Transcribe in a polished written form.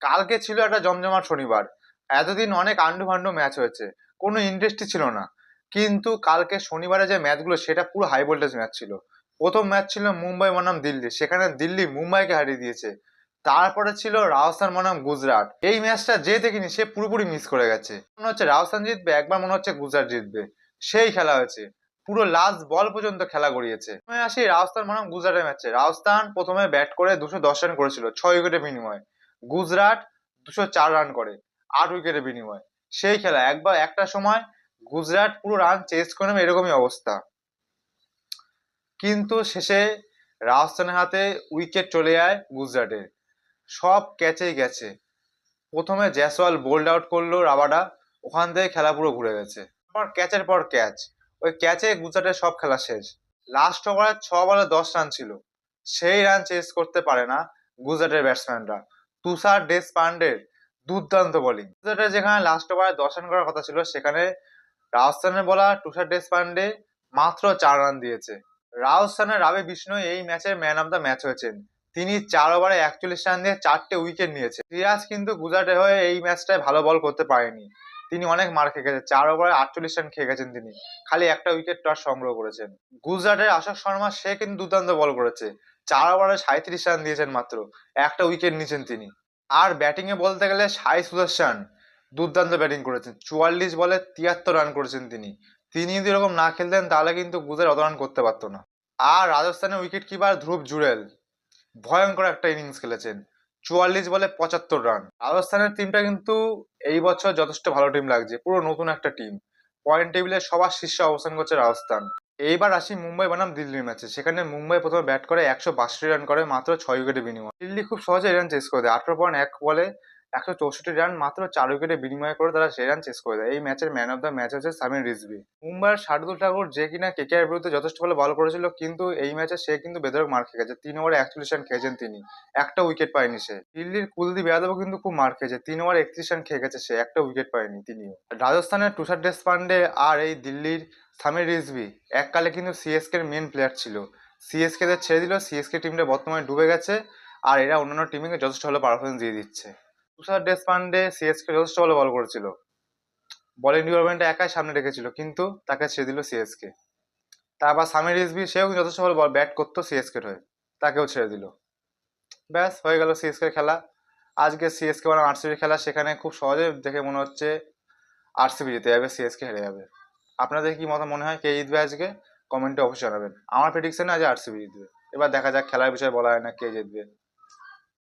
কালকে ছিল একটা জমজমাট শনিবার। এতদিন অনেক আন্ডু ফান্ডু ম্যাচ হয়েছে, কোনো ইন্টারেস্টই ছিল না। কিন্তু কালকে শনিবারে যে ম্যাচগুলো সেটা পুরো হাই ভোল্টেজ ম্যাচ ছিল। প্রথম ম্যাচ ছিল মুম্বাই বনাম দিল্লি, সেখানে দিল্লি মুম্বাইকে হারিয়ে দিয়েছে। তারপরে ছিল রাজস্থান বনাম গুজরাট। এই ম্যাচটা যে দেখিনি সে পুরোপুরি মিস করে গেছে। মনে হচ্ছে রাজস্থান জিতবে, একবার মনে হচ্ছে গুজরাট জিতবে। সেই খেলা হয়েছে, পুরো লাস্ট বল পর্যন্ত খেলা গড়িয়েছে। প্রথমে আসি রাজস্থান বনাম গুজরাটের ম্যাচে। রাজস্থান প্রথমে ব্যাট করে 210 রান করেছিল 6 উইকেটের বিনিময়ে। গুজরাট 204 রান করে 8 উইকেটের বিনিময়ে। সেই খেলা একবার একটা সময় গুজরাট পুরো রান চেস করে নেবে এরকমই অবস্থা। কিন্তু শেষে রাজস্থানের হাতে উইকেট চলে যায় গুজরাটের। সব ক্যাচেই গেছে। প্রথমে জয়সওয়াল বোল্ড আউট করলো রাবাডা, ওখান থেকে খেলা পুরো ঘুরে গেছে। ক্যাচের পর ক্যাচ, ওই ক্যাচে গুজরাটের সব খেলা শেষ। লাস্ট ওভারে 6 বলে 10 রান ছিল, সেই রান চেস করতে পারে না গুজরাটের ব্যাটসম্যানরা। তুষার দেশপান্ডের দুর্দান্ত বোলিং। গুজরাটের যেখানে লাস্ট ওভারে 10 রান করার কথা ছিল, সেখানে রাজস্থানের বোলার তুষার দেশপান্ডে মাত্র 4 রান দিয়েছে। রাজস্থানের রাবি বিষ্ণই এই ম্যাচের ম্যান অফ দ্য ম্যাচ হয়েছেন। তিনি 4 ওভারে 41 রান দিয়ে 4টে উইকেট নিয়েছে। সিরাজ কিন্তু গুজরাটের হয়ে এই ম্যাচটায় ভালো বল করতে পারেনি। তিনি অনেক মার খেয়ে গেছেন, 4 ওভারে 48 রান খেয়ে গেছেন তিনি। খালি একটা উইকেট টার সংগ্রহ করেছেন। গুজরাটের অশোক শর্মা সে কিন্তু দুর্দান্ত বল করেছে। 4 ওভারে 37 রান দিয়েছেন মাত্র, একটা উইকেট নিয়েছেন তিনি। আর ব্যাটিং এ বলতে গেলে সাই সুদর্শন দুর্দান্ত ব্যাটিং করেছেন। 44 বলে 73 রান করেছেন তিনি। তিনি যদি এরকম না খেলতেন তাহলে কিন্তু গুজরাট অত রান করতে পারতো না। আর রাজস্থানের উইকেট কিপার ধ্রুব জুরেল ভয়ঙ্কর একটা ইনিংস খেলেছেন। 44 বলে 75 রান। রাজস্থানের টিমটা কিন্তু এই বছর যথেষ্ট ভালো টিম লাগছে, পুরো নতুন একটা টিম। পয়েন্ট টেবিলে সবার শীর্ষে অবস্থান করছে রাজস্থান। এইবার আসি মুম্বাই বনাম দিল্লির ম্যাচে। সেখানে মুম্বাই প্রথমে ব্যাট করে 162 রান করে মাত্র 6 উইকেটের বিনিময়ে। দিল্লি খুব সহজে রান চেস করে দেয়। 18.1 বলে 164 রান মাত্র 4 উইকেটের বিনিময়ে করে তারা সেই রান চেস করে দেয়। এই ম্যাচের ম্যান অফ দ্য ম্যাচ হচ্ছে সামির রিজভি। মুম্বাইয়ের শার্দুল ঠাকুর যে কিনা কেকেআর বিরুদ্ধে যথেষ্ট ভালো বল করেছিল, কিন্তু এই ম্যাচে সে কিন্তু বেদরক মার খেয়ে গেছে। 3 ওভারে 41 রান খেয়েছেন তিনি, একটা উইকেট পায়নি সে। দিল্লির কুলদীপ যাদবও কিন্তু খুব মার খেয়েছে, 3 ওভারে 31 রান খেয়ে গেছে সে, একটা উইকেট পায়নি তিনিও। রাজস্থানের তুষার দেশপান্ডে আর এই দিল্লির সামির রিজভি এককালে কিন্তু সিএসকে এর মেন প্লেয়ার ছিল। সিএসকে দের ছেড়ে দিল, সিএসকে টিমটা বর্তমানে ডুবে গেছে। আর এরা অন্যান্য টিমে যথেষ্ট ভালো পারফরমেন্স দিয়ে দিচ্ছে। তুষার দেশপান্ডে সিএসকে যথেষ্ট ভালো বল করেছিল, বলিং ডিপার্টমেন্টে একাই সামনে রেখেছিল, কিন্তু তাকে ছেড়ে দিল সিএসকে। তারপর সামির রিজভি সেও কিন্তু যথেষ্ট ভালো বল ব্যাট করতো সিএসকে হয়ে, তাকেও ছেড়ে দিল। ব্যাস হয়ে গেল সিএসকে খেলা। আজকে সিএসকে বনাম আরসিবি খেলা, সেখানে খুব সহজে দেখে মনে হচ্ছে আরসিবি জিতে যাবে, সিএসকে হেরে যাবে। আপনাদের কি মনে হয় কে জিতবে আজকে? কমেন্টে অবশ্যই জানাবেন। আমার প্রেডিকশনে আজ আরসিবি জিতবে। এবার দেখা যাক, খেলার বিষয়ে বলা হয় না কে জিতবে।